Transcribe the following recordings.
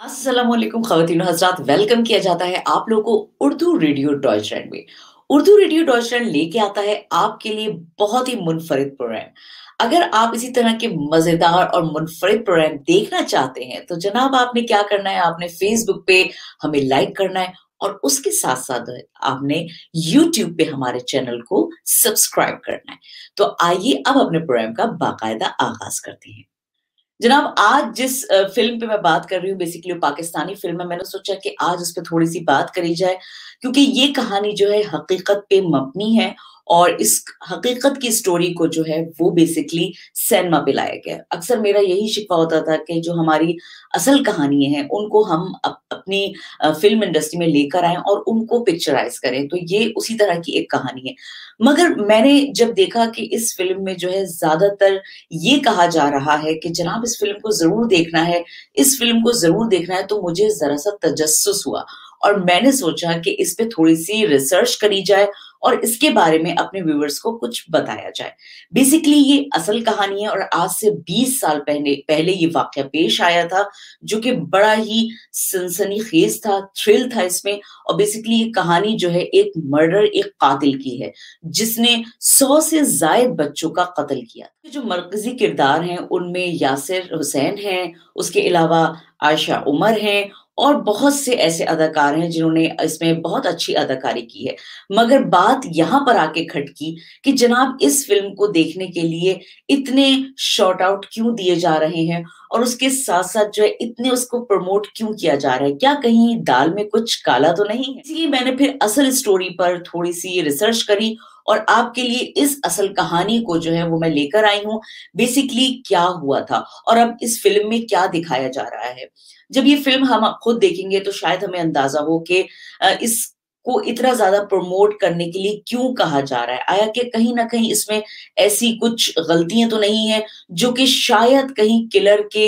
अस्सलाम वालेकुम ख़वातीन और हज़रात, वेलकम किया जाता है आप लोगों को उर्दू रेडियो डॉयचलैंड में। उर्दू रेडियो डॉयचलैंड लेके आता है आपके लिए बहुत ही मुनफरिद प्रोग्राम। अगर आप इसी तरह के मज़ेदार और मुनफरिद प्रोग्राम देखना चाहते हैं तो जनाब आपने क्या करना है, आपने फ़ेसबुक पे हमें लाइक करना है और उसके साथ-साथ आपने यूट्यूब पे हमारे चैनल को सब्सक्राइब करना है। तो आइए अब अपने प्रोग्राम का बाकायदा आगाज़ करते हैं। जनाब आज जिस फ़िल्म पे मैं बात कर रही हूँ बेसिकली वो पाकिस्तानी फ़िल्म है। मैंने सोचा कि आज उस पे थोड़ी-सी बात करी जाए क्योंकि ये कहानी जो है हकीकत पे मबनी है और इस हकीकत की स्टोरी को जो है वो बेसिकली सिनेमा पे लाया गया है। अक्सर मेरा यही शिकवा होता था कि जो हमारी असल कहानियाँ हैं उनको हम अपनी फ़िल्म इंडस्ट्री में लेकर आएँ और उनको पिक्चराइज़ करें। तो ये उसी तरह की एक कहानी है। मगर मैंने जब देखा कि इस फ़िल्म में जो है ज़्यादातर ये कहा जा रहा है कि जनाब इस फ़िल्म को ज़रूर देखना है, इस फ़िल्म को ज़रूर देखना है, तो मुझे ज़रा-सा तजस्सुस हुआ और मैंने सोचा कि इस पे थोड़ी-सी रिसर्च करी जाए और इसके बारे में अपने व्यूअर्स को कुछ बताया जाए। बेसिकली ये असल कहानी है और आज से 20 साल पहले पहले ये वाक़या पेश आया था, जो कि बड़ा ही सनसनीखेज़ था, थ्रिल था इसमें और बेसिकली ये कहानी जो है एक मर्डर, एक कातिल की है, जिसने 100 से ज़ायद बच्चों का कत्ल किया। जो मरकज़ी किरदार हैं, उनमें यासिर हुसैन हैं, उसके अलावा आयशा उमर हैं और बहुत से ऐसे अदाकार हैं जिन्होंने इसमें बहुत अच्छी अदाकारी की है। मगर बात यहाँ पर आके खटकी कि जनाब इस फ़िल्म को देखने के लिए इतने शॉट आउट क्यों दिए जा रहे हैं और उसके साथ-साथ जो है इतने उसको प्रमोट क्यों किया जा रहा है? क्या कहीं दाल में कुछ काला तो नहीं है? इसलिए मैंने फिर असल स्टोरी पर थोड़ी-सी रिसर्च करी और आपके लिए इस असल कहानी को जो है वो मैं लेकर आई हूँ। बेसिकली क्या हुआ था और अब इस फ़िल्म में क्या दिखाया जा रहा है। जब ये फ़िल्म हम खुद देखेंगे तो शायद हमें अंदाज़ा हो कि इसको इतना ज़्यादा प्रमोट करने के लिए क्यों कहा जा रहा है? आया कि कहीं न कहीं इसमें ऐसी कुछ गलतियाँ तो नहीं हैं जो कि शायद कहीं किलर के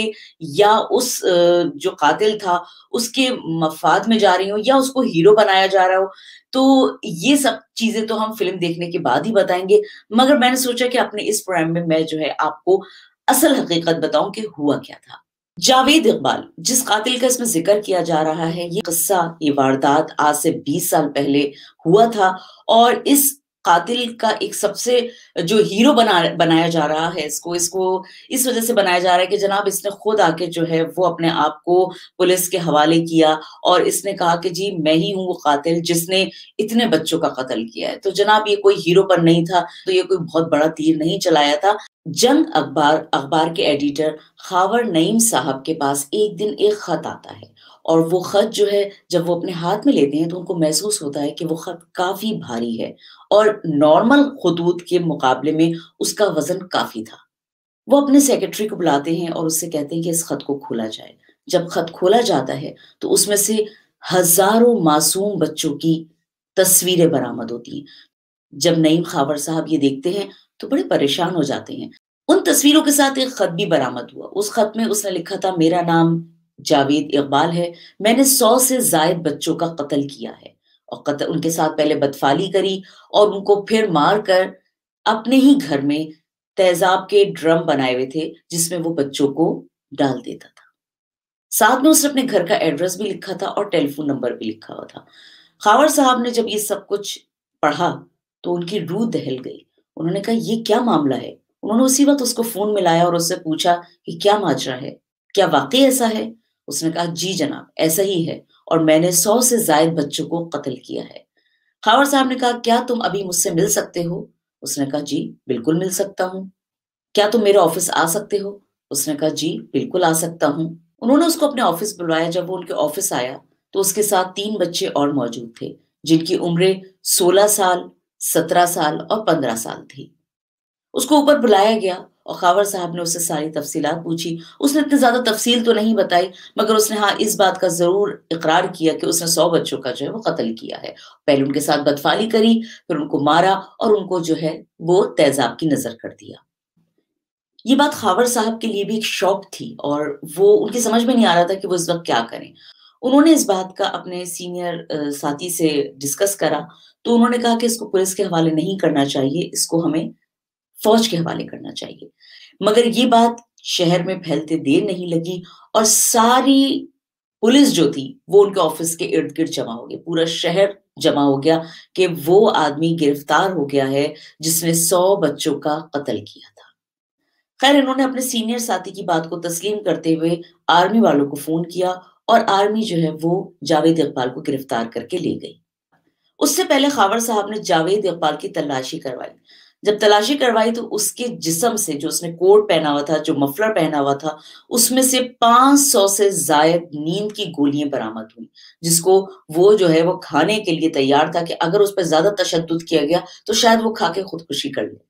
या उस जो कातिल था उसके मफ़ाद में जा रही हों या उसको हीरो बनाया जा रहा हो। तो ये सब चीज़ें तो हम फ़िल्म देखने के बाद ही बताएँगे, मगर मैंने सोचा कि अपने इस प्रोग्राम में मैं जो है आपको असल हकीकत बताऊँ कि हुआ क्या था। जावेद इकबाल, जिस कातिल का इसमें ज़िक्र किया जा रहा है, ये किस्सा, ये वारदात आज से 20 साल पहले हुआ था और इस कातिल का एक सबसे जो हीरो बनाया जा रहा है इसको इसको इस वज़ह से बनाया जा रहा है कि जनाब इसने खुद आके जो है वो अपने आप को पुलिस के हवाले किया और इसने कहा कि जी मैं ही हूँ वो कातिल जिसने इतने बच्चों का कत्ल किया है। तो जनाब ये कोई हीरोपन नहीं था, तो ये कोई बहुत बड़ा तीर नहीं चलाया था। जंग अखबार के एडिटर खावर नईम साहब के पास एक दिन एक खत आता है और वो खत जो है जब वो अपने हाथ में लेते हैं तो उनको महसूस होता है कि वो खत काफ़ी भारी है और नॉर्मल खतूत के मुकाबले में उसका वज़न काफ़ी था। वो अपने सेक्रेटरी को बुलाते हैं और उससे कहते हैं कि इस खत को खोला जाए। जब खत खोला जाता है तो उसमें से हज़ारों मासूम बच्चों की तस्वीरें बरामद होती हैं। जब नईम खावर साहब ये देखते हैं तो बड़े परेशान हो जाते हैं। उन तस्वीरों के साथ एक खत भी बरामद हुआ। उस खत में उसने लिखा था मेरा नाम जावेद इकबाल है। मैंने 100 से ज़ायद बच्चों का कत्ल किया है और कत्ल उनके साथ पहले बदफ़ाली करी और उनको फिर मार कर अपने ही घर में तेज़ाब के ड्रम बनाए हुए थे जिसमें वो बच्चों को डाल देता था। साथ में उसने अपने घर का एड्रेस भी लिखा था और टेलीफ़ोन नंबर भी लिखा हुआ था। खावर साहब ने जब ये सब कुछ पढ़ा, तो उनकी रूह दहल गई। उन्होंने कहा, "ये क्या मामला है?" उन्होंने उसी वक़्त उसको फ़ोन मिलाया और उससे पूछा कि, "क्या माजरा है? क्या वाक़ई ऐसा है?" उसने कहा, "जी जनाब, ऐसा ही है और मैंने 100 से ज़ायद बच्चों को कत्ल किया है।" खावर साहब ने कहा, "क्या तुम अभी मुझसे मिल सकते हो?" उसने कहा, "जी, बिल्कुल मिल सकता हूँ।" "क्या तुम मेरे ऑफ़िस आ सकते हो?" उसने कहा, "जी, बिल्कुल आ सकता हूँ।" उन्होंने उसको अपने ऑफ़िस बुलवाया। जब वो उनके ऑफ़िस आया, तो उसके साथ 3 बच्चे और मौजूद थे, जिनकी उम्रें 16 साल, 17 साल और 15 साल थी। उसको ऊपर बुलाया गया और खावर साहब ने उससे सारी तफ़सीलात पूछी। उसने इतनी ज़्यादा तफ़सील तो नहीं बताई, मगर उसने हाँ, इस बात का ज़रूर इक़रार किया कि उसने 100 बच्चों का जो है वो कत्ल किया है। पहले उनके साथ बदफ़ाली करी, फिर उनको मारा और उनको जो है वो तेज़ाब की नज़र कर दिया। ये बात खावर साहब के लिए भी एक शॉक थी और वो उनकी समझ में नहीं आ रहा था कि वो इस वक़्त क्या करें। उन्होंने इस बात का अपने सीनियर साथी से डिस्कस करा, तो उन्होंने कहा कि इसको पुलिस के हवाले नहीं करना चाहिए, इसको हमें फ़ौज के हवाले करना चाहिए। मगर ये बात शहर में फैलते देर नहीं लगी और सारी पुलिस जो थी वो उनके ऑफिस के इर्द-गिर्द जमा हो गई। पूरा शहर जमा हो गया कि वो आदमी गिरफ्तार हो गया है जिसने 100 बच्चों का कत्ल किया था। खैर इन्होंने अपने सीनियर साथी की बात को तस्लीम करते हुए आर्मी वालों को फ़ोन किया और आर्मी जो है वो जावेद इकबाल को गिरफ्तार करके ले गई। उससे पहले खावर साहब ने जावेद इकबाल की तलाशी करवाई। जब तलाशी करवाई तो उसके जिस्म से जो उसने कोट पहना हुआ था, जो मफलर पहना हुआ था, उसमें से 500 से ज़ायद नींद की गोलियाँ बरामद हुई, जिसको वो जो है वो खाने के लिए तैयार था कि अगर उस पे ज़्यादा तशद्दुद किया गया तो शायद वो खा के खुदकुशी कर ले।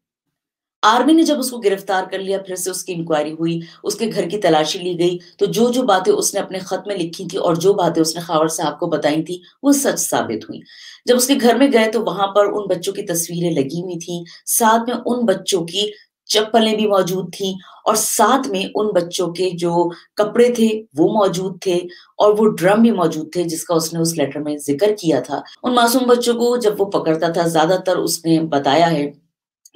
आर्मी ने जब उसको गिरफ्तार कर लिया, फिर से उसकी इंक्वायरी हुई, उसके घर की तलाशी ली गई, तो जो-जो बातें उसने अपने खत में लिखी थी और जो बातें उसने खावर साहब को बताई थी, वो सच साबित हुई। जब उसके घर में गए तो वहाँ पर उन बच्चों की तस्वीरें लगी हुई थीं, साथ में उन बच्चों की चप्पलें भी मौजूद थीं और साथ में उन बच्चों के जो कपड़े थे, वो मौजूद थे और वो ड्रम भी मौजूद थे जिसका उसने उस लेटर में ज़िक्र किया था। उन मासूम बच्चों को जब वो पकड़ता था, ज़्यादातर उसने बताया है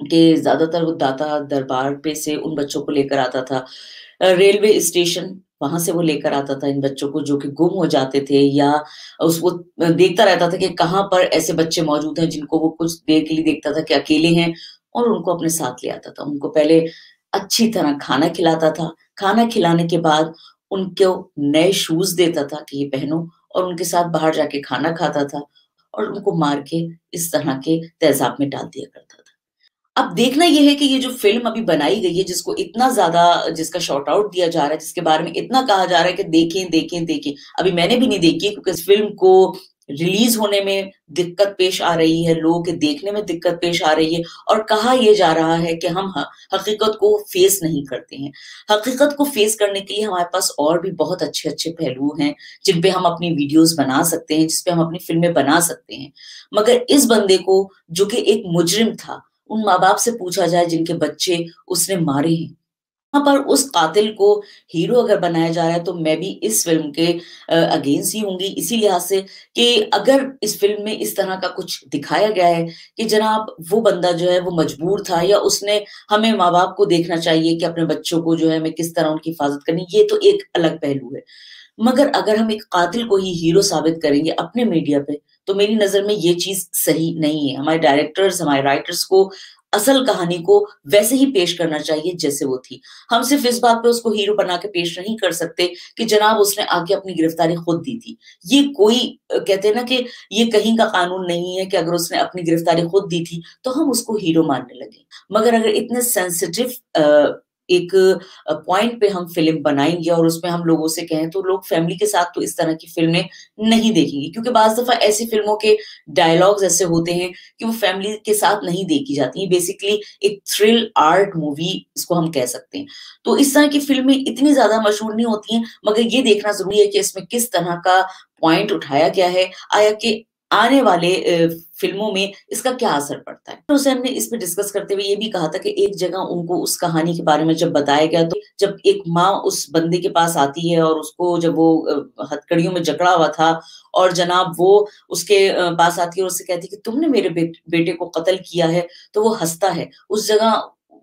कि ज़्यादातर वो दाता दरबार पे से उन बच्चों को लेकर आता था। रेलवे स्टेशन वहाँ से वो लेकर आता था इन बच्चों को जो कि गुम हो जाते थे या उसको देखता रहता था कि कहाँ पर ऐसे बच्चे मौजूद हैं जिनको वो कुछ देर के लिए देखता था कि अकेले हैं और उनको अपने साथ ले आता था। उनको पहले अच्छी तरह खाना खिलाता था। खाना खिलाने के बाद उनको नए शूज़ देता था कि ये पहनो और उनके साथ बाहर जाके खाना खाता था और उनको मार के इस तरह के तेज़ाब में डाल दिया करता था। अब देखना ये है कि ये जो फ़िल्म अभी बनाई गई है, जिसको इतना ज़्यादा जिसका शॉट आउट दिया जा रहा है, जिसके बारे में इतना कहा जा रहा है कि देखें, देखें, देखें। अभी मैंने भी नहीं देखी है क्योंकि इस फ़िल्म को रिलीज़ होने में दिक्कत पेश आ रही है, लोगों के देखने में दिक्कत पेश आ रही है और कहा ये जा रहा है कि हम हकीकत को फ़ेस नहीं करते हैं। हकीकत को फ़ेस करने के लिए हमारे पास और भी बहुत अच्छे-अच्छे पहलू हैं, जिन पे हम अपनी वीडियोज़ बना सकते हैं, जिस पे हम अपनी फ़िल्में बना सकते हैं। मगर इस बंदे को जो कि एक मुजरिम था, उन माँ-बाप से पूछा जाए जिनके बच्चे उसने मारे हैं। वहाँ पर उस कातिल को हीरो अगर बनाया जा रहा है तो मैं भी इस फ़िल्म के अगेंस्ट ही होंगी इसी लिहाज़ से कि अगर इस फ़िल्म में इस तरह का कुछ दिखाया गया है कि जनाब वो बंदा जो है वो मजबूर था या उसने हमें माँ-बाप को देखना चाहिए कि अपने बच्चों को जो है हमें किस तरह उनकी हिफ़ाज़त करनी है, ये तो एक अलग पहलू है। मगर अगर हम एक कातिल को ही हीरो साबित करेंगे अपने मीडिया पे, तो मेरी नज़र में ये चीज़ सही नहीं है। हमारे डायरेक्टर्स, हमारे राइटर्स को असल कहानी को वैसे ही पेश करना चाहिए जैसे वो थी। हम सिर्फ़ इस बात पे उसको हीरो बना के पेश नहीं कर सकते कि जनाब उसने आके अपनी गिरफ्तारी खुद दी थी। ये कोई कहते हैं ना कि ये कहीं का कानून नहीं है कि अगर उसने अपनी गिरफ्तारी खुद दी थी, तो हम उसको हीरो मानने लगे। मगर अगर इतने सेंसिटिव एक पॉइंट पे हम फ़िल्म बनाएँगे और उसमें हम लोगों से कहें तो लोग फैमिली के साथ तो इस तरह की फ़िल्में नहीं देखेंगे क्योंकि बाज़ दफ़ा ऐसी फ़िल्मों के डायलॉग्स ऐसे होते हैं कि वो फैमिली के साथ नहीं देखी जाती हैं। बेसिकली एक थ्रिल आर्ट मूवी इसको हम कह सकते हैं। तो इस तरह की फ़िल्में इतनी ज़्यादा मशहूर नहीं होती हैं, मगर ये देखना ज़रूरी है कि इसमें किस तरह का पॉइंट उठाया गया है, आया कि आने वाले फ़िल्मों में इसका क्या असर पड़ता है। तो उसे हमने इस पे डिस्कस करते हुए ये भी कहा था कि एक जगह उनको उस कहानी के बारे में जब बताया गया तो जब एक माँ उस बंदे के पास आती है और उसको जब वो हथकड़ियों में जकड़ा हुआ था और जनाब वो उसके पास आती है और उससे कहती है कि तुमने मेरे बेटे को कत्ल किया है, तो वो हँसता है। उस जगह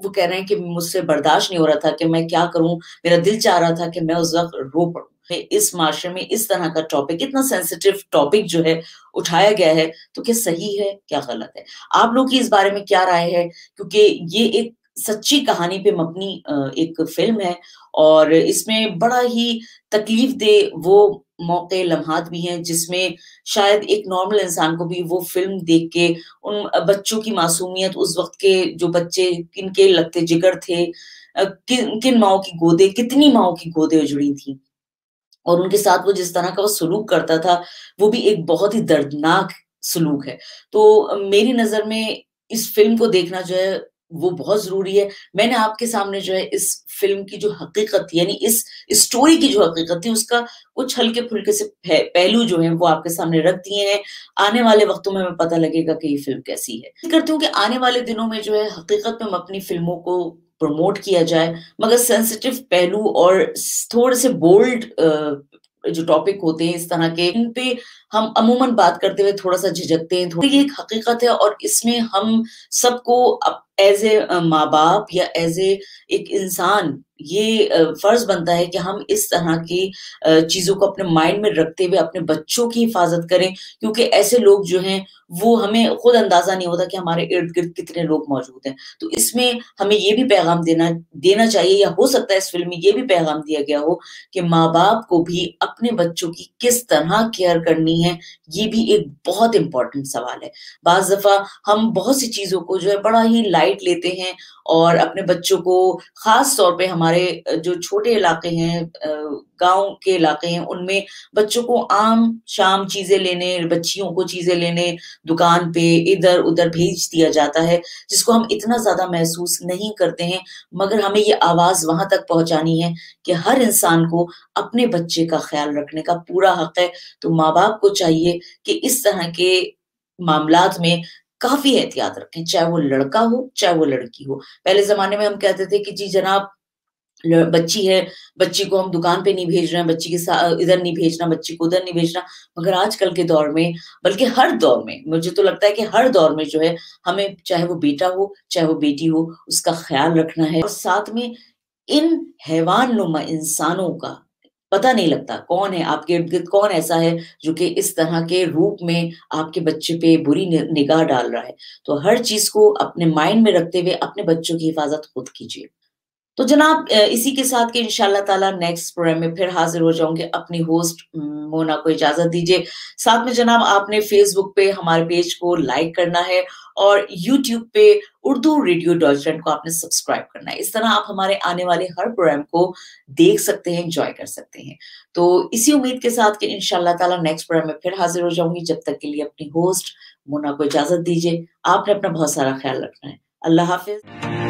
वो कह रहे हैं कि मुझसे बर्दाश्त नहीं हो रहा था कि मैं क्या करूँ? मेरा दिल चाह रहा था कि मैं उस वक़्त रो पड़ूँ। इस माशरे में इस तरह का टॉपिक इतना सेंसिटिव टॉपिक जो है उठाया गया है, तो क्या सही है, क्या गलत है? आप लोग की इस बारे में क्या राय है? क्योंकि ये एक सच्ची कहानी पे मबनी एक फ़िल्म है और इसमें बड़ा ही तकलीफ़देह वो मौके, लम्हात भी हैं जिसमें शायद एक नॉर्मल इंसान को भी वो फ़िल्म देख के उन बच्चों की मासूमियत उस वक़्त के जो बच्चे किनके लगते जिगर थे किन किन माँओं की गोदें कितनी माँओं की गोदें उजड़ी थीं। और उनके साथ वो जिस तरह का वो सलूक करता था, वो भी एक बहुत ही दर्दनाक सलूक है। तो मेरी नज़र में इस फ़िल्म को देखना जो है, वो बहुत ज़रूरी है। मैंने आपके सामने जो है इस फ़िल्म की जो हकीकत थी, यानी इस स्टोरी की जो हकीकत थी, उसका कुछ हल्के-फुल्के से पहलू जो हैं, वो आपके सामने रख दिए हैं। आने वाले वक़्तों में हमें पता लगेगा कि ये फ़िल्म कैसी है। उम्मीद करती हूँ कि आने वाले दिनों में जो है, हकीकत में अपनी फ़िल्मों को प्रमोट किया जाए, मगर सेंसिटिव पहलू और थोड़े से बोल्ड जो टॉपिक होते हैं इस तरह के, इन पे हम अमूमन बात करते हुए थोड़ा-सा झिझकते हैं। ये एक हकीकत है और इसमें हम सबको एज़ ए माँ-बाप या एज़ ए एक इंसान یہ فرض بنتا ہے کہ ہم اس طرح کی چیزوں کو اپنے مائنڈ میں رکھتے ہوئے اپنے بچوں کی حفاظت کریں، کیونکہ ایسے لوگ جو ہیں وہ ہمیں خود اندازہ نہیں ہوتا کہ ہمارے ارد گرد کتنے لوگ موجود ہیں۔ تو اس میں ہمیں یہ بھی پیغام دینا چاہیے، یا ہو سکتا ہے اس فلم میں یہ بھی پیغام دیا گیا ہو کہ ماں باپ کو بھی اپنے بچوں کی کس طرح کیئر کرنی ہے، یہ بھی ایک بہت امپورٹنٹ سوال ہے۔ بعض دفعہ ہم بہت سی چیزوں کو جو ہے بڑا ہی لائٹ لیتے ہیں، اور اپنے بچوں کو خاص طور پہ ہمارے جو چھوٹے علاقے ہیں، گاؤں کے علاقے ہیں، ان میں بچوں کو عام شام چیزیں لینے، بچیوں کو چیزیں لینے دکان پہ ادھر ادھر بھیج دیا جاتا ہے، جس کو ہم اتنا زیادہ محسوس نہیں کرتے ہیں، مگر ہمیں یہ آواز وہاں تک پہنچانی ہے کہ ہر انسان کو اپنے بچے کا خیال رکھنے کا پورا حق ہے۔ تو ماں باپ کو چاہیے کہ اس طرح کے معاملات میں کافی احتیاط رکھیں، چاہے وہ لڑکا ہو چاہے وہ لڑکی ہو۔ پہلے زمانے میں ہم کہتے تھے کہ جی جناب بچی ہے، بچی کو ہم دکان پہ نہیں بھیج رہے ہیں، بچی کے ساتھ ادھر نہیں بھیجنا، بچی کو ادھر نہیں بھیجنا، مگر آج کل کے دور میں، بلکہ ہر دور میں، مجھے تو لگتا ہے کہ ہر دور میں جو ہے ہمیں چاہے وہ بیٹا ہو چاہے وہ بیٹی ہو، اس کا خیال رکھنا ہے۔ اور ساتھ میں ان حیوان نما انسانوں کا پتہ نہیں لگتا کون ہے آپ کے ارد گرد، کون ایسا ہے جو کہ اس طرح کے روپ میں آپ کے بچے پہ بری نگاہ ڈال رہا ہے۔ تو ہر چیز کو اپنے مائنڈ میں رکھتے ہوئے اپنے بچوں کی حفاظت خود کیجیے۔ تو جناب اسی کے ساتھ کہ انشاءاللہ تعالیٰ نیکسٹ پروگرام میں پھر حاضر ہو جاؤں گے، اپنی ہوسٹ مونا کو اجازت دیجیے۔ ساتھ میں جناب آپ نے فیس بک پہ ہمارے پیج کو لائک کرنا ہے، اور یوٹیوب پہ اردو ریڈیو ڈاچلینڈ کو آپ نے سبسکرائب کرنا ہے۔ اس طرح آپ ہمارے آنے والے ہر پروگرام کو دیکھ سکتے ہیں، انجوائے کر سکتے ہیں۔ تو اسی امید کے ساتھ کہ انشاءاللہ تعالیٰ نیکسٹ پروگرام میں پھر حاضر ہو جاؤں گی، جب تک کے لیے اپنی ہوسٹ مونا کو اجازت دیجیے۔ آپ نے اپنا بہت سارا خیال رکھنا ہے۔ اللہ حافظ۔